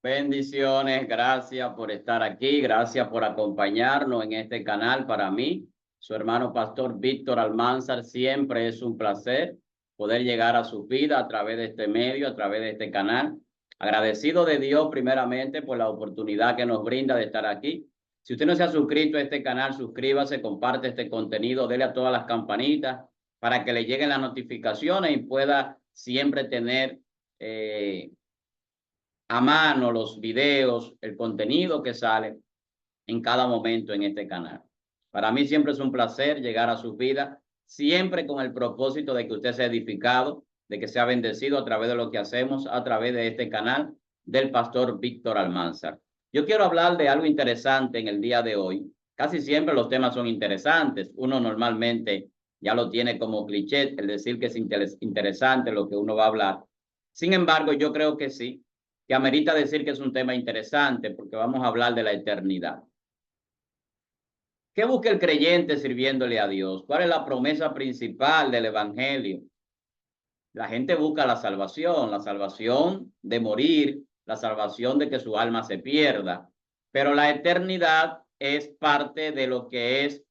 Bendiciones, gracias por estar aquí, gracias por acompañarnos en este canal. Para mí, su hermano pastor Víctor Almanzar, siempre es un placer poder llegar a su vida a través de este medio, a través de este canal. Agradecido de Dios primeramente por la oportunidad que nos brinda de estar aquí. Si usted no se ha suscrito a este canal, suscríbase, comparte este contenido, dele a todas las campanitas para que le lleguen las notificaciones y pueda siempre tener a mano los videos, el contenido que sale en cada momento en este canal. Para mí siempre es un placer llegar a sus vidas, siempre con el propósito de que usted sea edificado, de que sea bendecido a través de lo que hacemos, a través de este canal del pastor Víctor Almanzar. Yo quiero hablar de algo interesante en el día de hoy. Casi siempre los temas son interesantes. Uno normalmente ya lo tiene como cliché, el decir que es interesante lo que uno va a hablar. Sin embargo, yo creo que sí, que amerita decir que es un tema interesante porque vamos a hablar de la eternidad. ¿Qué busca el creyente sirviéndole a Dios? ¿Cuál es la promesa principal del evangelio? La gente busca la salvación de morir, la salvación de que su alma se pierda, pero la eternidad es parte de lo que es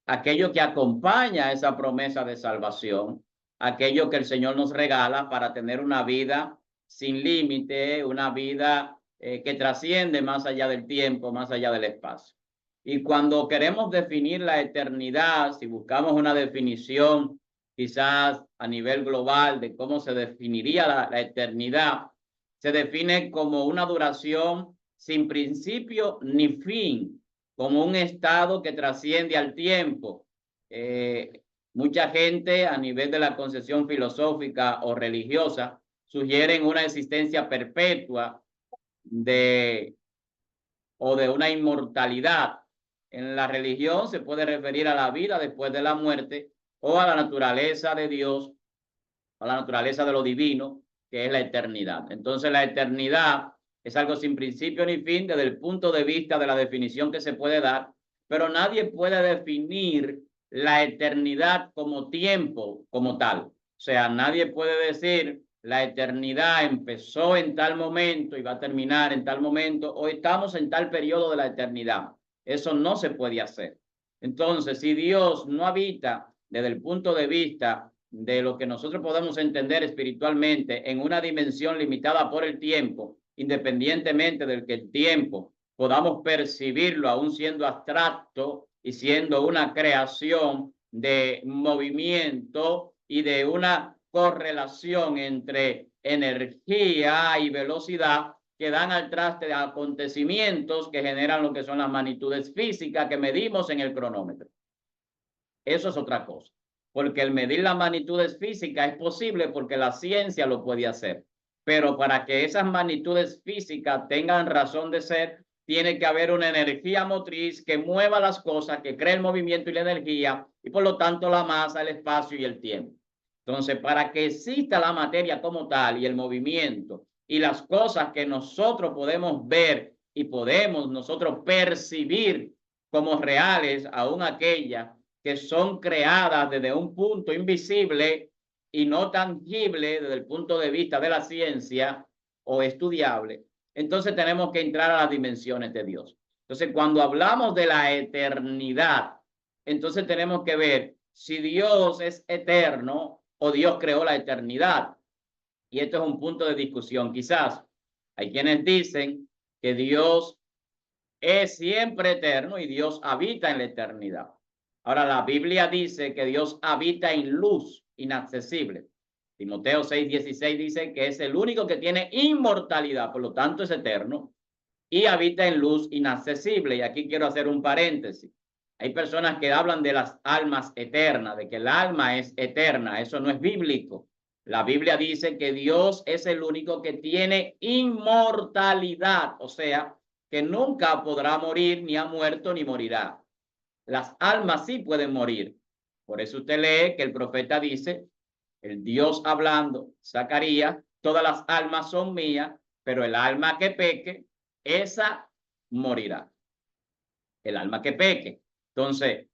aquello que acompaña esa promesa de salvación, aquello que el Señor nos regala para tener una vida sin límite, una vida que trasciende más allá del tiempo, más allá del espacio. Y cuando queremos definir la eternidad, si buscamos una definición quizás a nivel global de cómo se definiría la eternidad, se define como una duración sin principio ni fin, como un estado que trasciende al tiempo. Mucha gente a nivel de la concepción filosófica o religiosa sugieren una existencia perpetua de, o de una inmortalidad. En la religión se puede referir a la vida después de la muerte o a la naturaleza de Dios, a la naturaleza de lo divino, que es la eternidad. Entonces la eternidad es algo sin principio ni fin desde el punto de vista de la definición que se puede dar, pero nadie puede definir la eternidad como tiempo, como tal. O sea, nadie puede decir la eternidad empezó en tal momento y va a terminar en tal momento, o estamos en tal periodo de la eternidad. Eso no se puede hacer. Entonces, si Dios no habita desde el punto de vista de lo que nosotros podemos entender espiritualmente en una dimensión limitada por el tiempo, independientemente del que el tiempo podamos percibirlo aún siendo abstracto y siendo una creación de movimiento y de una correlación entre energía y velocidad que dan al traste de acontecimientos que generan lo que son las magnitudes físicas que medimos en el cronómetro. Eso es otra cosa, porque el medir las magnitudes físicas es posible porque la ciencia lo puede hacer, pero para que esas magnitudes físicas tengan razón de ser, tiene que haber una energía motriz que mueva las cosas, que cree el movimiento y la energía, y por lo tanto la masa, el espacio y el tiempo. Entonces, para que exista la materia como tal y el movimiento y las cosas que nosotros podemos ver y podemos nosotros percibir como reales, aún aquellas que son creadas desde un punto invisible y no tangible desde el punto de vista de la ciencia o estudiable, entonces tenemos que entrar a las dimensiones de Dios. Entonces, cuando hablamos de la eternidad, entonces tenemos que ver si Dios es eterno o Dios creó la eternidad. Y esto es un punto de discusión. Quizás hay quienes dicen que Dios es siempre eterno y Dios habita en la eternidad. Ahora, la Biblia dice que Dios habita en luz inaccesible. Timoteo 6:16 dice que es el único que tiene inmortalidad, por lo tanto es eterno, y habita en luz inaccesible. Y aquí quiero hacer un paréntesis. Hay personas que hablan de las almas eternas, de que el alma es eterna. Eso no es bíblico. La Biblia dice que Dios es el único que tiene inmortalidad, o sea, que nunca podrá morir, ni ha muerto, ni morirá. Las almas sí pueden morir. Por eso usted lee que el profeta dice, el Dios hablando, Zacarías, todas las almas son mías, pero el alma que peque, esa morirá. El alma que peque. Entonces,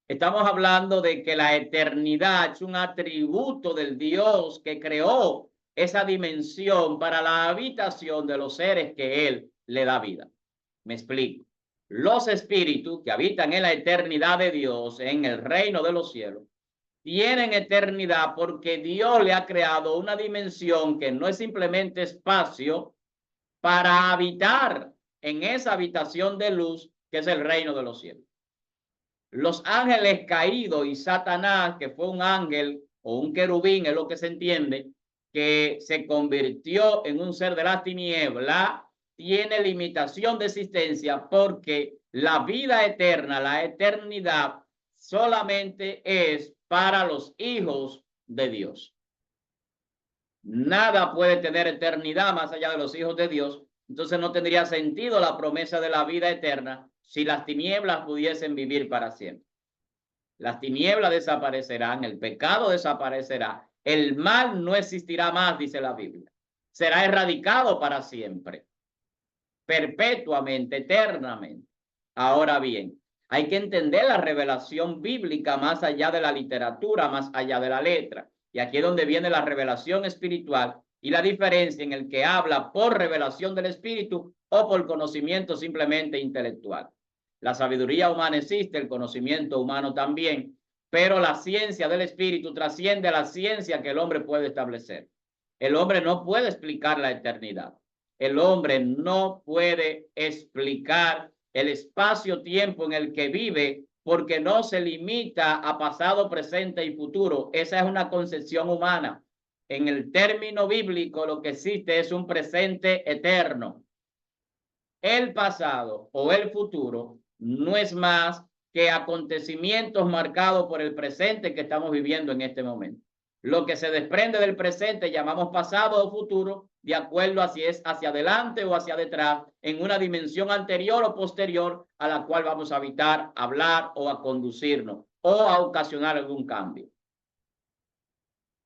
estamos hablando de que la eternidad es un atributo del Dios que creó esa dimensión para la habitación de los seres que Él le da vida. Me explico. Los espíritus que habitan en la eternidad de Dios, en el reino de los cielos, tienen eternidad porque Dios le ha creado una dimensión que no es simplemente espacio para habitar en esa habitación de luz que es el reino de los cielos. Los ángeles caídos y Satanás, que fue un ángel o un querubín, es lo que se entiende, que se convirtió en un ser de las tinieblas, tiene limitación de existencia porque la vida eterna, la eternidad, solamente es para los hijos de Dios. Nada puede tener eternidad más allá de los hijos de Dios. Entonces no tendría sentido la promesa de la vida eterna si las tinieblas pudiesen vivir para siempre. Las tinieblas desaparecerán, el pecado desaparecerá, el mal no existirá más, dice la Biblia. Será erradicado para siempre, perpetuamente, eternamente. Ahora bien, hay que entender la revelación bíblica más allá de la literatura, más allá de la letra. Y aquí es donde viene la revelación espiritual y la diferencia en el que habla por revelación del espíritu o por conocimiento simplemente intelectual. La sabiduría humana existe, el conocimiento humano también, pero la ciencia del espíritu trasciende a la ciencia que el hombre puede establecer. El hombre no puede explicar la eternidad. El hombre no puede explicar el espacio-tiempo en el que vive porque no se limita a pasado, presente y futuro. Esa es una concepción humana. En el término bíblico lo que existe es un presente eterno. El pasado o el futuro no es más que acontecimientos marcados por el presente que estamos viviendo en este momento. Lo que se desprende del presente llamamos pasado o futuro, de acuerdo a si es hacia adelante o hacia detrás, en una dimensión anterior o posterior a la cual vamos a habitar, hablar o a conducirnos o a ocasionar algún cambio.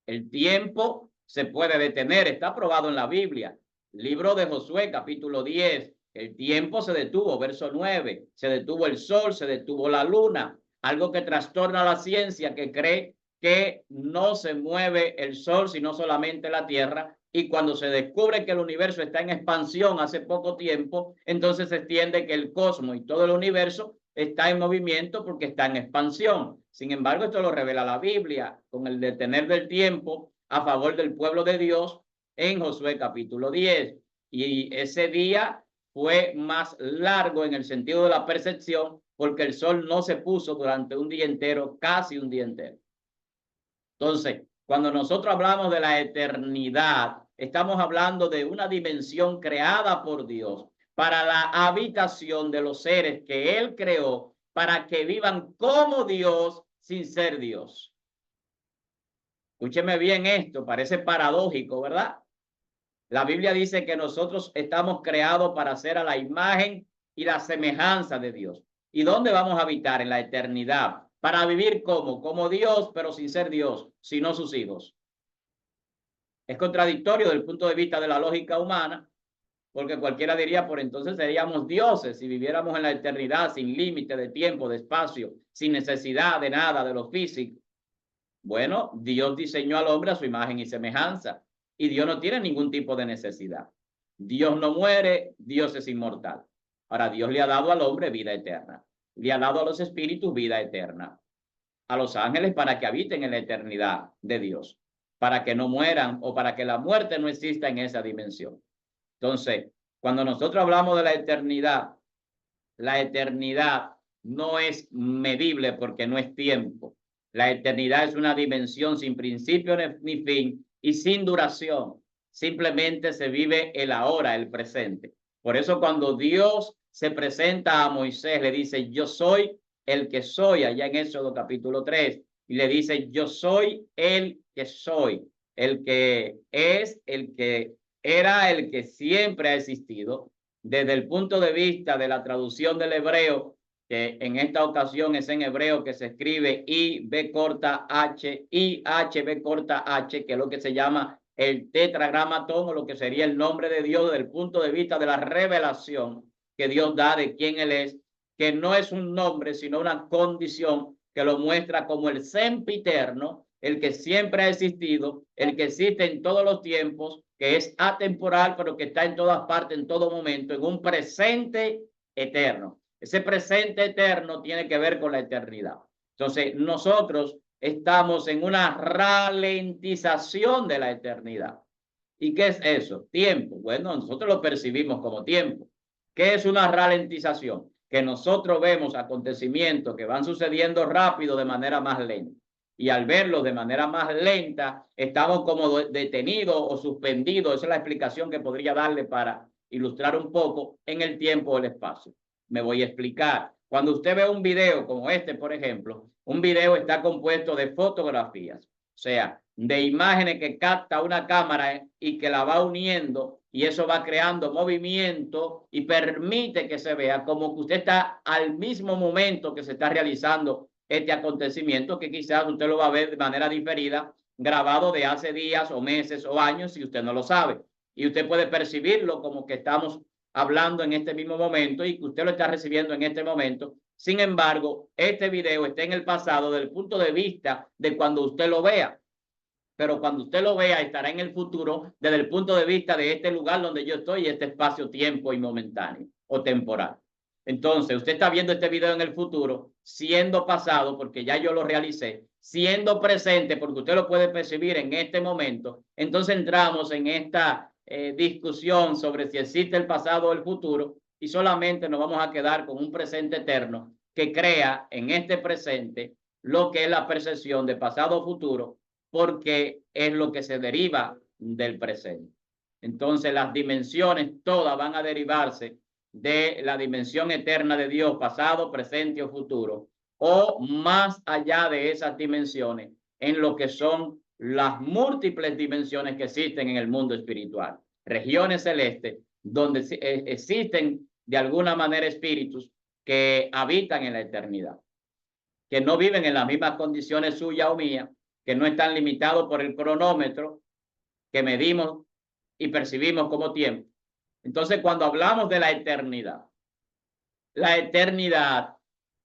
El tiempo se puede detener, está probado en la Biblia. Libro de Josué, capítulo 10. El tiempo se detuvo, verso 9. Se detuvo el sol, se detuvo la luna. Algo que trastorna la ciencia, que cree que no se mueve el sol, sino solamente la tierra. Y cuando se descubre que el universo está en expansión hace poco tiempo, entonces se entiende que el cosmos y todo el universo está en movimiento porque está en expansión. Sin embargo, esto lo revela la Biblia con el detener del tiempo a favor del pueblo de Dios en Josué capítulo 10. Y ese día fue más largo en el sentido de la percepción porque el sol no se puso durante un día entero, casi un día entero. Entonces, cuando nosotros hablamos de la eternidad, estamos hablando de una dimensión creada por Dios para la habitación de los seres que Él creó para que vivan como Dios sin ser Dios. Escúcheme bien esto, parece paradójico, ¿verdad? La Biblia dice que nosotros estamos creados para ser a la imagen y la semejanza de Dios. ¿Y dónde vamos a habitar? En la eternidad. Para vivir como Dios, pero sin ser Dios, sino sus hijos. Es contradictorio desde el punto de vista de la lógica humana, porque cualquiera diría, por entonces seríamos dioses si viviéramos en la eternidad sin límite de tiempo, de espacio, sin necesidad de nada, de lo físico. Bueno, Dios diseñó al hombre a su imagen y semejanza, y Dios no tiene ningún tipo de necesidad. Dios no muere, Dios es inmortal. Ahora, Dios le ha dado al hombre vida eterna, le ha dado a los espíritus vida eterna, a los ángeles para que habiten en la eternidad de Dios, para que no mueran o para que la muerte no exista en esa dimensión. Entonces, cuando nosotros hablamos de la eternidad no es medible porque no es tiempo. La eternidad es una dimensión sin principio ni fin y sin duración. Simplemente se vive el ahora, el presente. Por eso cuando Dios se presenta a Moisés, le dice, yo soy el que soy, allá en Éxodo capítulo 3, y le dice, yo soy el que soy, el que es, el que era, el que siempre ha existido. Desde el punto de vista de la traducción del hebreo, que en esta ocasión es en hebreo que se escribe I, B corta H, I, H, B corta H, que es lo que se llama el tetragramatón, o lo que sería el nombre de Dios desde el punto de vista de la revelación que Dios da de quién Él es, que no es un nombre, sino una condición que lo muestra como el sempiterno, el que siempre ha existido, el que existe en todos los tiempos, que es atemporal, pero que está en todas partes, en todo momento, en un presente eterno. Ese presente eterno tiene que ver con la eternidad. Entonces, nosotros estamos en una ralentización de la eternidad. ¿Y qué es eso? Tiempo. Bueno, nosotros lo percibimos como tiempo. ¿Qué es una ralentización? Que nosotros vemos acontecimientos que van sucediendo rápido de manera más lenta. Y al verlos de manera más lenta, estamos como detenidos o suspendidos. Esa es la explicación que podría darle para ilustrar un poco en el tiempo o el espacio. Me voy a explicar. Cuando usted ve un video como este, por ejemplo, un video está compuesto de fotografías, o sea, de imágenes que capta una cámara y que la va uniendo, y eso va creando movimiento y permite que se vea como que usted está al mismo momento que se está realizando este acontecimiento, que quizás usted lo va a ver de manera diferida, grabado de hace días o meses o años, si usted no lo sabe. Y usted puede percibirlo como que estamos hablando en este mismo momento y que usted lo está recibiendo en este momento. Sin embargo, este video está en el pasado desde el punto de vista de cuando usted lo vea. Pero cuando usted lo vea, estará en el futuro desde el punto de vista de este lugar donde yo estoy, este espacio-tiempo y momentáneo o temporal. Entonces, usted está viendo este video en el futuro, siendo pasado, porque ya yo lo realicé, siendo presente, porque usted lo puede percibir en este momento. Entonces entramos en esta discusión sobre si existe el pasado o el futuro, y solamente nos vamos a quedar con un presente eterno que crea en este presente lo que es la percepción de pasado o futuro, porque es lo que se deriva del presente. Entonces las dimensiones todas van a derivarse de la dimensión eterna de Dios, pasado, presente o futuro, o más allá de esas dimensiones, en lo que son las múltiples dimensiones que existen en el mundo espiritual, regiones celestes, donde existen de alguna manera espíritus que habitan en la eternidad, que no viven en las mismas condiciones suyas o mías, que no están limitados por el cronómetro que medimos y percibimos como tiempo. Entonces, cuando hablamos de la eternidad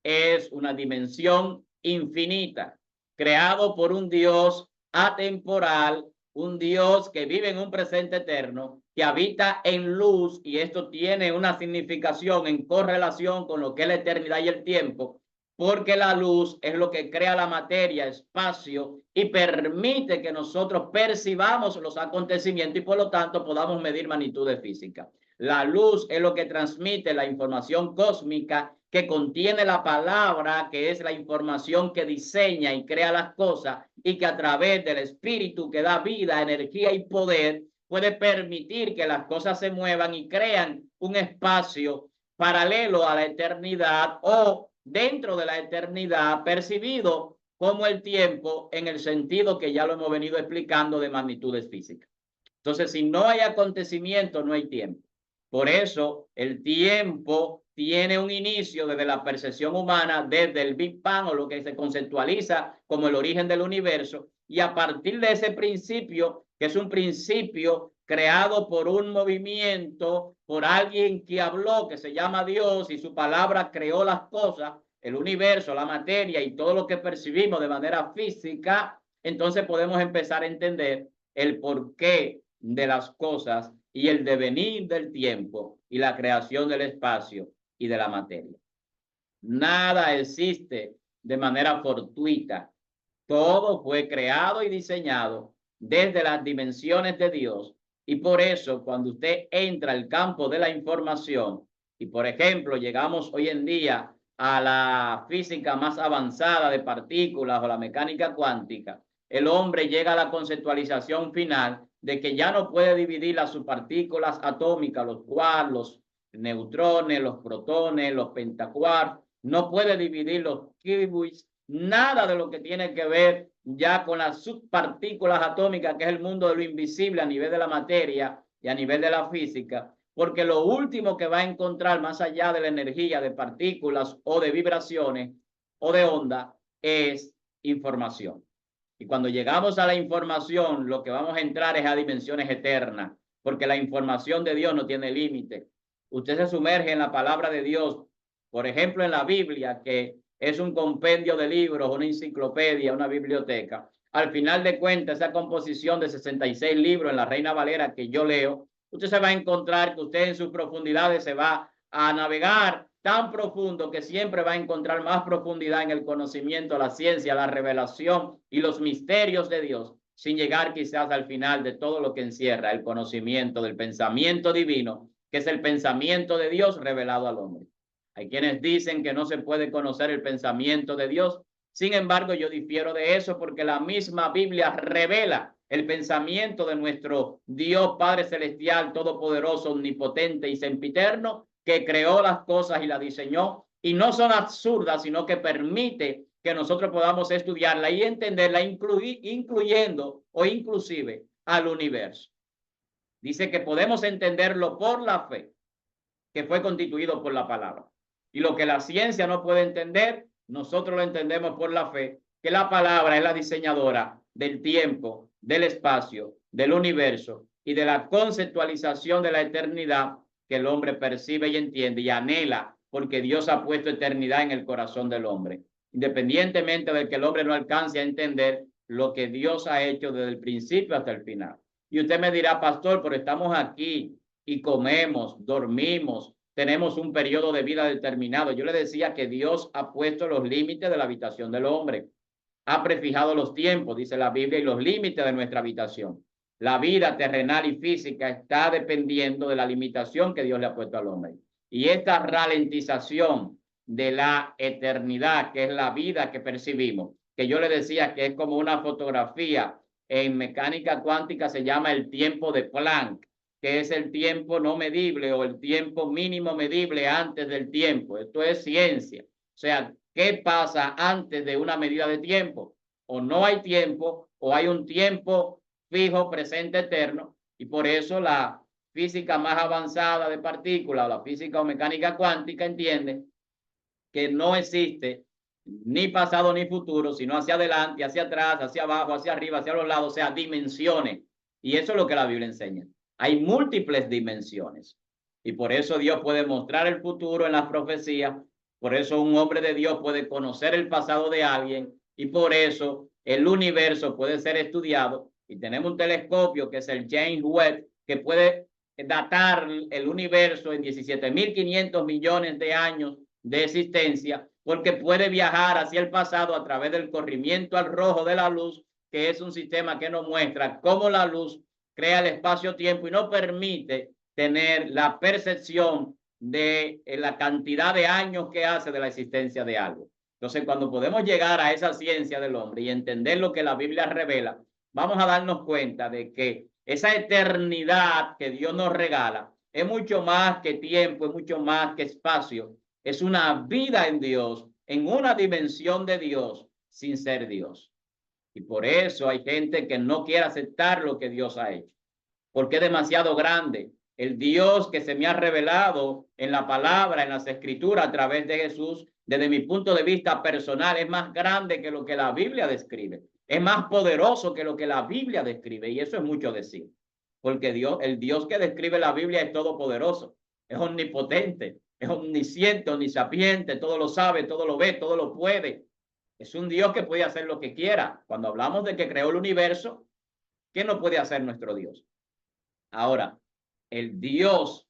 es una dimensión infinita, creado por un Dios atemporal, un Dios que vive en un presente eterno, que habita en luz, y esto tiene una significación en correlación con lo que es la eternidad y el tiempo, porque la luz es lo que crea la materia, espacio, y permite que nosotros percibamos los acontecimientos y por lo tanto podamos medir magnitudes físicas. La luz es lo que transmite la información cósmica que contiene la palabra, que es la información que diseña y crea las cosas, y que a través del espíritu que da vida, energía y poder puede permitir que las cosas se muevan y crean un espacio paralelo a la eternidad o dentro de la eternidad, percibido como el tiempo en el sentido que ya lo hemos venido explicando de magnitudes físicas. Entonces, si no hay acontecimiento, no hay tiempo. Por eso el tiempo tiene un inicio desde la percepción humana, desde el Big Bang, o lo que se conceptualiza como el origen del universo, y a partir de ese principio, que es un principio creado por un movimiento, por alguien que habló, que se llama Dios, y su palabra creó las cosas, el universo, la materia y todo lo que percibimos de manera física, entonces podemos empezar a entender el porqué de las cosas y el devenir del tiempo y la creación del espacio y de la materia. Nada existe de manera fortuita. Todo fue creado y diseñado desde las dimensiones de Dios, y por eso cuando usted entra al campo de la información y por ejemplo llegamos hoy en día a la física más avanzada de partículas o la mecánica cuántica, el hombre llega a la conceptualización final de que ya no puede dividir las subpartículas atómicas, los quarks, los neutrones, los protones, los pentaquarks, no puede dividir los qubits, nada de lo que tiene que ver ya con las subpartículas atómicas, que es el mundo de lo invisible a nivel de la materia y a nivel de la física, porque lo último que va a encontrar más allá de la energía de partículas o de vibraciones o de onda es información. Y cuando llegamos a la información, lo que vamos a entrar es a dimensiones eternas, porque la información de Dios no tiene límite. Usted se sumerge en la palabra de Dios, por ejemplo, en la Biblia, que es un compendio de libros, una enciclopedia, una biblioteca. al final de cuentas, esa composición de 66 libros en la Reina Valera que yo leo, usted se va a encontrar que usted en sus profundidades se va a navegar tan profundo que siempre va a encontrar más profundidad en el conocimiento, la ciencia, la revelación y los misterios de Dios, sin llegar quizás al final de todo lo que encierra el conocimiento del pensamiento divino, que es el pensamiento de Dios revelado al hombre. Hay quienes dicen que no se puede conocer el pensamiento de Dios. Sin embargo, yo difiero de eso porque la misma Biblia revela el pensamiento de nuestro Dios Padre Celestial, Todopoderoso, Omnipotente y Sempiterno, que creó las cosas y las diseñó, y no son absurdas, sino que permite que nosotros podamos estudiarla y entenderla, incluyendo o inclusive al universo. Dice que podemos entenderlo por la fe, que fue constituido por la palabra. Y lo que la ciencia no puede entender, nosotros lo entendemos por la fe, que la palabra es la diseñadora del tiempo, del espacio, del universo y de la conceptualización de la eternidad que el hombre percibe y entiende y anhela, porque Dios ha puesto eternidad en el corazón del hombre, independientemente de que el hombre no alcance a entender lo que Dios ha hecho desde el principio hasta el final. Y usted me dirá, pastor, pero estamos aquí y comemos, dormimos, tenemos un periodo de vida determinado. Yo le decía que Dios ha puesto los límites de la habitación del hombre, ha prefijado los tiempos, dice la Biblia, y los límites de nuestra habitación. La vida terrenal y física está dependiendo de la limitación que Dios le ha puesto al hombre. Y esta ralentización de la eternidad, que es la vida que percibimos, que yo le decía que es como una fotografía, en mecánica cuántica se llama el tiempo de Planck, que es el tiempo no medible o el tiempo mínimo medible antes del tiempo. Esto es ciencia. O sea, ¿qué pasa antes de una medida de tiempo? O no hay tiempo, o hay un tiempo fijo, presente, eterno, y por eso la física más avanzada de partículas, la física o mecánica cuántica, entiende que no existe ni pasado ni futuro, sino hacia adelante, hacia atrás, hacia abajo, hacia arriba, hacia los lados, o sea, dimensiones. Y eso es lo que la Biblia enseña. Hay múltiples dimensiones. Y por eso Dios puede mostrar el futuro en las profecías. Por eso un hombre de Dios puede conocer el pasado de alguien. Y por eso el universo puede ser estudiado. Y tenemos un telescopio que es el James Webb, que puede datar el universo en 17.500 millones de años de existencia, porque puede viajar hacia el pasado a través del corrimiento al rojo de la luz, que es un sistema que nos muestra cómo la luz crea el espacio-tiempo y nos permite tener la percepción de la cantidad de años que hace de la existencia de algo. Entonces, cuando podemos llegar a esa ciencia del hombre y entender lo que la Biblia revela, vamos a darnos cuenta de que esa eternidad que Dios nos regala es mucho más que tiempo, es mucho más que espacio. Es una vida en Dios, en una dimensión de Dios, sin ser Dios. Y por eso hay gente que no quiere aceptar lo que Dios ha hecho, porque es demasiado grande. El Dios que se me ha revelado en la palabra, en las escrituras, a través de Jesús, desde mi punto de vista personal, es más grande que lo que la Biblia describe. Es más poderoso que lo que la Biblia describe. Y eso es mucho decir, porque el Dios que describe la Biblia es todopoderoso, es omnipotente, es omnisciente, omnisapiente, todo lo sabe, todo lo ve, todo lo puede. Es un Dios que puede hacer lo que quiera. Cuando hablamos de que creó el universo, ¿qué no puede hacer nuestro Dios? Ahora, el Dios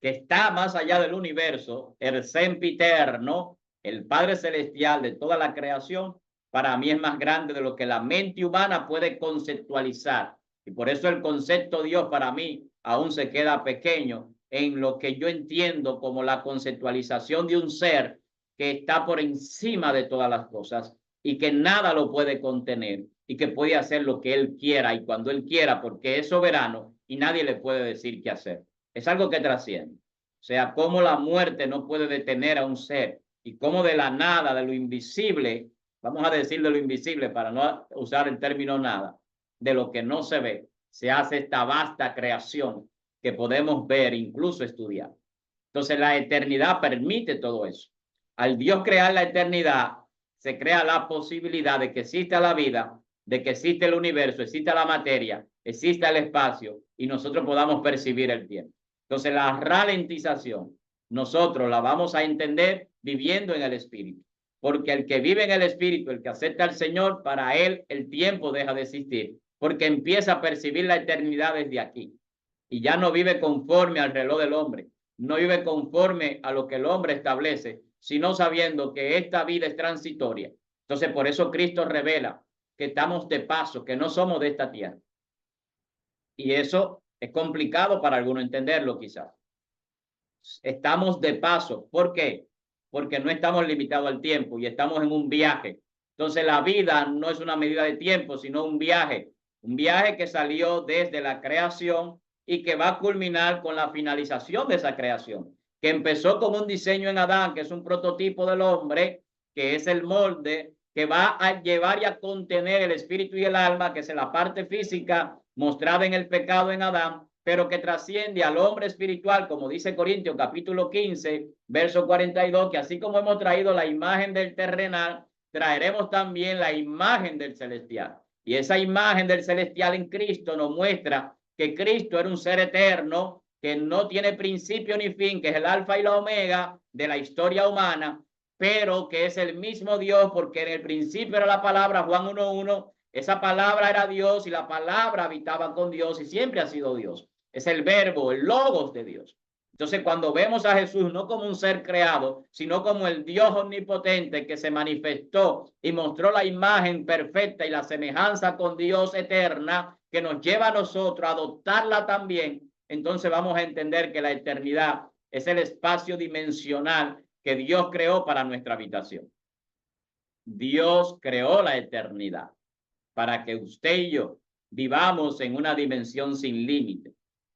que está más allá del universo, el sempiterno, el Padre Celestial de toda la creación, para mí es más grande de lo que la mente humana puede conceptualizar. Y por eso el concepto Dios para mí aún se queda pequeño en lo que yo entiendo como la conceptualización de un ser que está por encima de todas las cosas y que nada lo puede contener y que puede hacer lo que él quiera y cuando él quiera porque es soberano y nadie le puede decir qué hacer. Es algo que trasciende. O sea, cómo la muerte no puede detener a un ser y cómo de la nada, de lo invisible, vamos a decir de lo invisible para no usar el término nada, de lo que no se ve, se hace esta vasta creación que podemos ver, incluso estudiar. Entonces la eternidad permite todo eso. Al Dios crear la eternidad, se crea la posibilidad de que exista la vida, de que existe el universo, exista la materia, exista el espacio y nosotros podamos percibir el tiempo. Entonces la ralentización nosotros la vamos a entender viviendo en el espíritu, porque el que vive en el Espíritu, el que acepta al Señor, para él el tiempo deja de existir, porque empieza a percibir la eternidad desde aquí. Y ya no vive conforme al reloj del hombre, no vive conforme a lo que el hombre establece, sino sabiendo que esta vida es transitoria. Entonces, por eso Cristo revela que estamos de paso, que no somos de esta tierra. Y eso es complicado para algunos entenderlo quizás. Estamos de paso. ¿Por qué? Porque no estamos limitados al tiempo y estamos en un viaje. Entonces la vida no es una medida de tiempo, sino un viaje que salió desde la creación y que va a culminar con la finalización de esa creación, que empezó con un diseño en Adán, que es un prototipo del hombre, que es el molde, que va a llevar y a contener el espíritu y el alma, que es la parte física mostrada en el pecado en Adán, pero que trasciende al hombre espiritual, como dice Corintios capítulo 15, verso 42, que así como hemos traído la imagen del terrenal, traeremos también la imagen del celestial. Y esa imagen del celestial en Cristo nos muestra que Cristo era un ser eterno, que no tiene principio ni fin, que es el alfa y la omega de la historia humana, pero que es el mismo Dios, porque en el principio era la palabra, Juan 1:1, esa palabra era Dios y la palabra habitaba con Dios y siempre ha sido Dios. Es el verbo, el logos de Dios. Entonces, cuando vemos a Jesús no como un ser creado, sino como el Dios omnipotente que se manifestó y mostró la imagen perfecta y la semejanza con Dios eterna, que nos lleva a nosotros a adoptarla también, entonces vamos a entender que la eternidad es el espacio dimensional que Dios creó para nuestra habitación. Dios creó la eternidad para que usted y yo vivamos en una dimensión sin límite,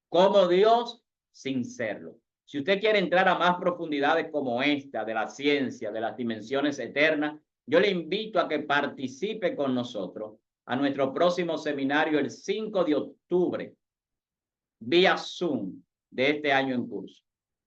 como Dios sin serlo. Si usted quiere entrar a más profundidades como esta de la ciencia, de las dimensiones eternas, yo le invito a que participe con nosotros a nuestro próximo seminario el 5 de octubre, vía Zoom de este año en curso.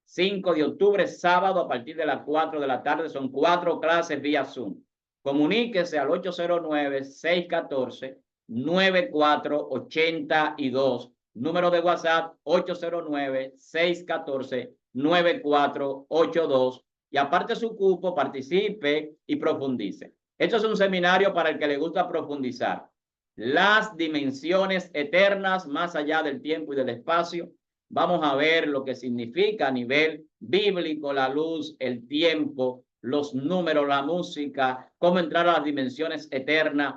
5 de octubre, sábado, a partir de las 4 de la tarde, son 4 clases vía Zoom. Comuníquese al 809-614-9482. Número de WhatsApp 809-614-9482. Y aparte su cupo, participe y profundice. Esto es un seminario para el que le gusta profundizar las dimensiones eternas más allá del tiempo y del espacio. Vamos a ver lo que significa a nivel bíblico la luz, el tiempo, los números, la música, cómo entrar a las dimensiones eternas,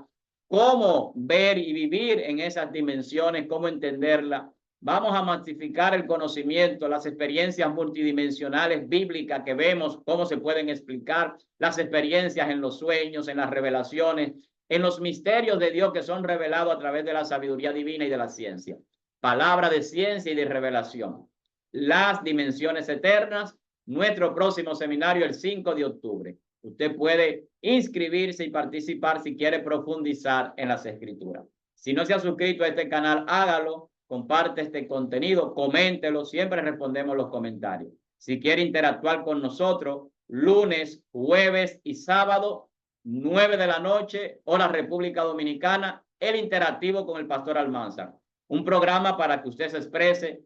cómo ver y vivir en esas dimensiones, cómo entenderla. Vamos a masificar el conocimiento, las experiencias multidimensionales bíblicas que vemos, cómo se pueden explicar, las experiencias en los sueños, en las revelaciones, en los misterios de Dios que son revelados a través de la sabiduría divina y de la ciencia. Palabra de ciencia y de revelación. Las dimensiones eternas, nuestro próximo seminario el 5 de octubre. Usted puede inscribirse y participar si quiere profundizar en las escrituras. Si no se ha suscrito a este canal, hágalo, comparte este contenido, coméntelo, siempre respondemos los comentarios. Si quiere interactuar con nosotros, lunes, jueves y sábado, 9 de la noche, hora República Dominicana, el interactivo con el pastor Almanzar. Un programa para que usted se exprese,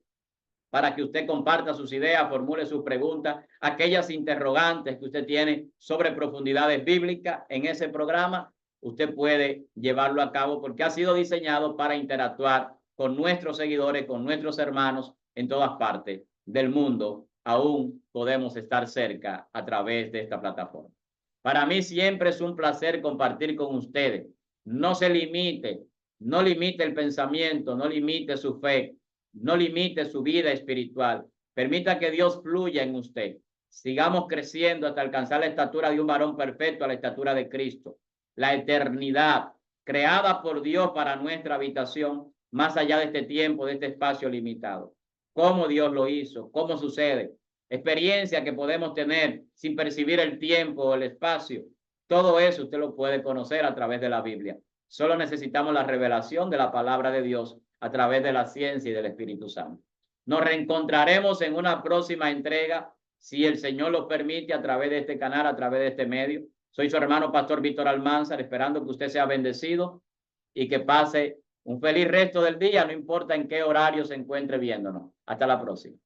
para que usted comparta sus ideas, formule sus preguntas, aquellas interrogantes que usted tiene sobre profundidades bíblicas en ese programa, usted puede llevarlo a cabo porque ha sido diseñado para interactuar con nuestros seguidores, con nuestros hermanos en todas partes del mundo. Aún podemos estar cerca a través de esta plataforma. Para mí siempre es un placer compartir con ustedes. No se limite, no limite el pensamiento, no limite su fe, no limite su vida espiritual. Permita que Dios fluya en usted. Sigamos creciendo hasta alcanzar la estatura de un varón perfecto, a la estatura de Cristo. La eternidad creada por Dios para nuestra habitación, más allá de este tiempo, de este espacio limitado. ¿Cómo Dios lo hizo? ¿Cómo sucede? Experiencia que podemos tener sin percibir el tiempo o el espacio. Todo eso usted lo puede conocer a través de la Biblia. Solo necesitamos la revelación de la palabra de Dios a través de la ciencia y del Espíritu Santo. Nos reencontraremos en una próxima entrega, si el Señor lo permite, a través de este canal, a través de este medio. Soy su hermano Pastor Víctor Almanzar, esperando que usted sea bendecido y que pase un feliz resto del día, no importa en qué horario se encuentre viéndonos. Hasta la próxima.